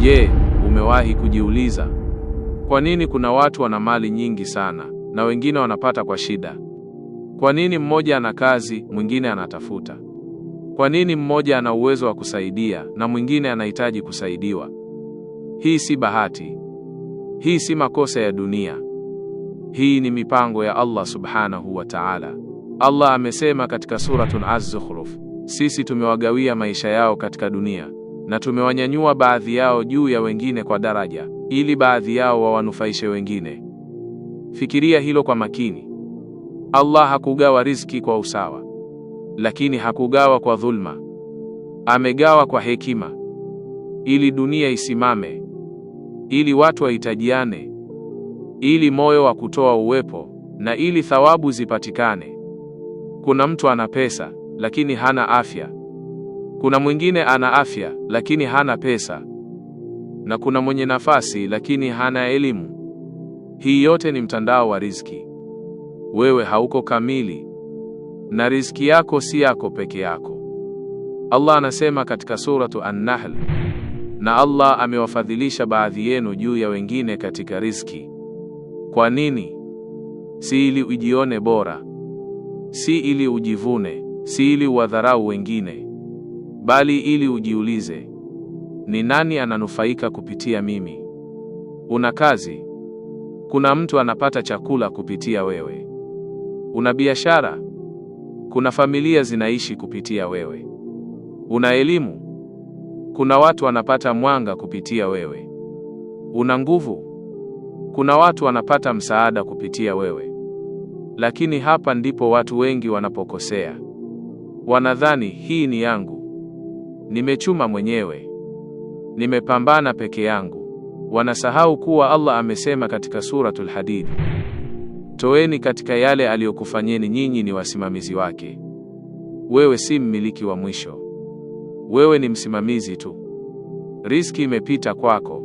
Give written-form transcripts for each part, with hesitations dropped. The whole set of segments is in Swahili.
Je, umewahi kujiuliza kwa nini kuna watu wana mali nyingi sana na wengine wanapata kwa shida? Kwa nini mmoja ana kazi, mwingine anatafuta? Kwa nini mmoja ana uwezo wa kusaidia na mwingine anahitaji kusaidiwa? Hii si bahati. Hii si makosa ya dunia. Hii ni mipango ya Allah subhanahu wa ta'ala. Allah amesema katika suratul Az-Zukhruf, sisi tumewagawia maisha yao katika dunia na tumewanyanyua baadhi yao juu ya wengine kwa daraja, ili baadhi yao wawanufaishe wengine. Fikiria hilo kwa makini. Allah hakugawa riziki kwa usawa, lakini hakugawa kwa dhulma. Amegawa kwa hekima, ili dunia isimame, ili watu wahitajiane, ili moyo wa kutoa uwepo, na ili thawabu zipatikane. Kuna mtu ana pesa lakini hana afya. Kuna mwingine ana afya lakini hana pesa. Na kuna mwenye nafasi lakini hana elimu. Hii yote ni mtandao wa riziki. Wewe hauko kamili, na riziki yako si yako peke yako. Allah anasema katika suratu An-Nahl, na Allah amewafadhilisha baadhi yenu juu ya wengine katika riziki. Kwa nini? Si ili ujione bora, si ili ujivune, si ili uwadharau wengine, bali ili ujiulize, ni nani ananufaika kupitia mimi? Una kazi, kuna mtu anapata chakula kupitia wewe. Una biashara, kuna familia zinaishi kupitia wewe. Una elimu, kuna watu wanapata mwanga kupitia wewe. Una nguvu, kuna watu wanapata msaada kupitia wewe. Lakini hapa ndipo watu wengi wanapokosea. Wanadhani hii ni yangu, nimechuma mwenyewe, nimepambana peke yangu. Wanasahau kuwa Allah amesema katika suratul Hadid, toeni katika yale aliyokufanyeni, nyinyi ni wasimamizi wake. Wewe si mmiliki wa mwisho, wewe ni msimamizi tu. Riziki imepita kwako,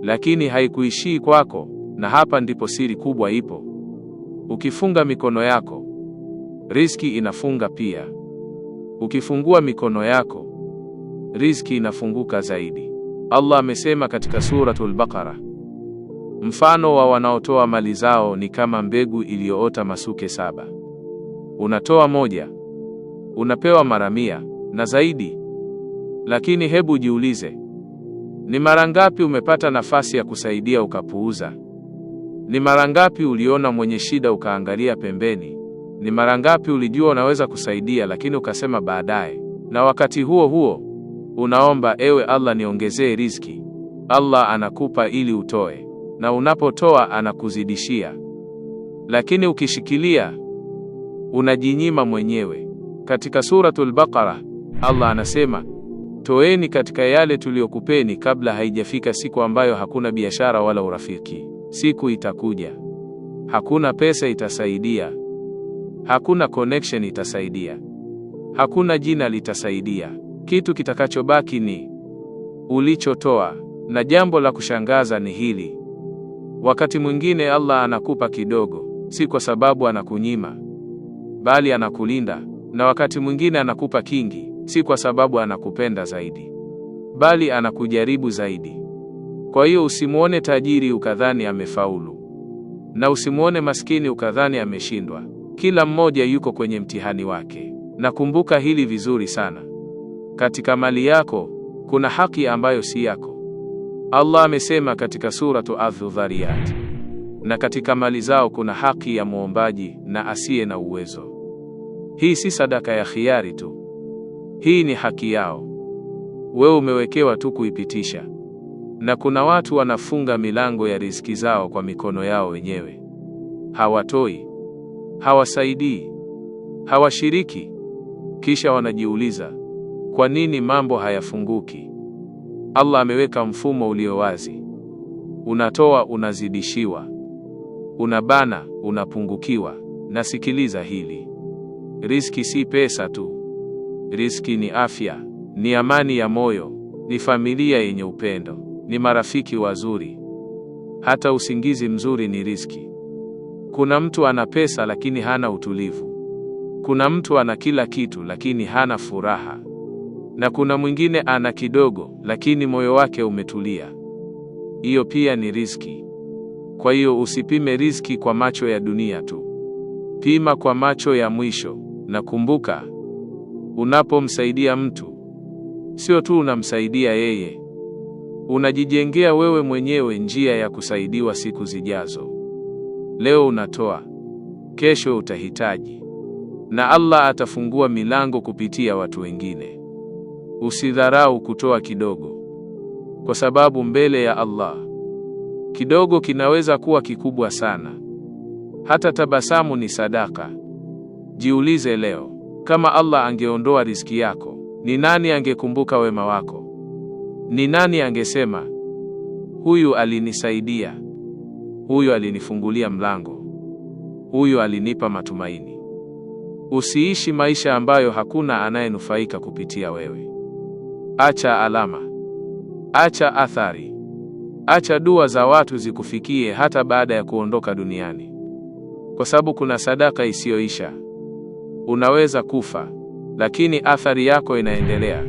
lakini haikuishii kwako, na hapa ndipo siri kubwa ipo. Ukifunga mikono yako, riziki inafunga pia. Ukifungua mikono yako, riziki inafunguka zaidi. Allah amesema katika suratul Baqara, mfano wa wanaotoa mali zao ni kama mbegu iliyoota masuke 7. Unatoa moja, unapewa mara 100 na zaidi. Lakini hebu jiulize, ni mara ngapi umepata nafasi ya kusaidia ukapuuza? Ni mara ngapi uliona mwenye shida ukaangalia pembeni? Ni mara ngapi ulijua unaweza kusaidia lakini ukasema baadaye? Na wakati huo huo unaomba, ewe Allah niongezee riziki. Allah anakupa ili utoe, na unapotoa anakuzidishia. Lakini ukishikilia, unajinyima mwenyewe. Katika suratul Baqara, Allah anasema, toeni katika yale tuliyokupeni kabla haijafika siku ambayo hakuna biashara wala urafiki. Siku itakuja, hakuna pesa itasaidia, hakuna connection itasaidia, hakuna jina litasaidia. Kitu kitakachobaki ni ulichotoa. Na jambo la kushangaza ni hili: wakati mwingine Allah anakupa kidogo, si kwa sababu anakunyima, bali anakulinda. Na wakati mwingine anakupa kingi, si kwa sababu anakupenda zaidi, bali anakujaribu zaidi. Kwa hiyo usimuone tajiri ukadhani amefaulu, na usimuone maskini ukadhani ameshindwa. Kila mmoja yuko kwenye mtihani wake. Na kumbuka hili vizuri sana: katika mali yako kuna haki ambayo si yako. Allah amesema katika suratu Adh-Dhariyat, na katika mali zao kuna haki ya muombaji na asiye na uwezo. Hii si sadaka ya khiari tu, hii ni haki yao. Wewe umewekewa tu kuipitisha. Na kuna watu wanafunga milango ya riziki zao kwa mikono yao wenyewe. Hawatoi, hawasaidii, hawashiriki. Kisha wanajiuliza, kwa nini mambo hayafunguki? Allah ameweka mfumo ulio wazi. Unatoa, unazidishiwa. Unabana, unapungukiwa. Na sikiliza hili: riziki si pesa tu. Riziki ni afya, ni amani ya moyo, ni familia yenye upendo, ni marafiki wazuri. Hata usingizi mzuri ni riziki. Kuna mtu ana pesa lakini hana utulivu. Kuna mtu ana kila kitu lakini hana furaha. Na kuna mwingine ana kidogo, lakini moyo wake umetulia. Hiyo pia ni riziki. Kwa hiyo usipime riziki kwa macho ya dunia tu. Pima kwa macho ya mwisho. Na kumbuka, unapomsaidia mtu, sio tu unamsaidia yeye, unajijengea wewe mwenyewe njia ya kusaidiwa siku zijazo. Leo unatoa, kesho utahitaji, na Allah atafungua milango kupitia watu wengine. Usidharau kutoa kidogo, kwa sababu mbele ya Allah kidogo kinaweza kuwa kikubwa sana. Hata tabasamu ni sadaka. Jiulize leo, kama Allah angeondoa riziki yako, ni nani angekumbuka wema wako? Ni nani angesema, huyu alinisaidia, huyu alinifungulia mlango, huyu alinipa matumaini? Usiishi maisha ambayo hakuna anayenufaika kupitia wewe. Acha alama, acha athari, acha dua za watu zikufikie hata baada ya kuondoka duniani, kwa sababu kuna sadaka isiyoisha. Unaweza kufa, lakini athari yako inaendelea.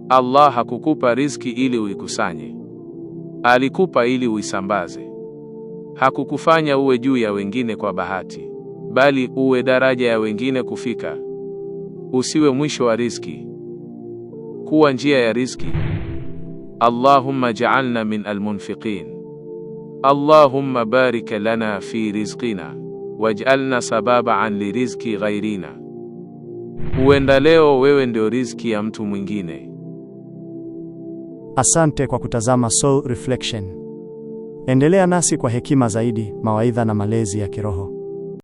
Allah hakukupa riziki ili uikusanye, alikupa ili uisambaze. Hakukufanya uwe juu ya wengine kwa bahati, bali uwe daraja ya wengine kufika. Usiwe mwisho wa riziki, kuwa njia ya riziki. Allahumma ja'alna min almunfiqin. Allahumma barik lana fi rizqina waj'alna sababan li rizqi ghairina. Huenda leo wewe ndio riziki ya mtu mwingine. Asante kwa kutazama Soul Reflection. Endelea nasi kwa hekima zaidi, mawaidha na malezi ya kiroho.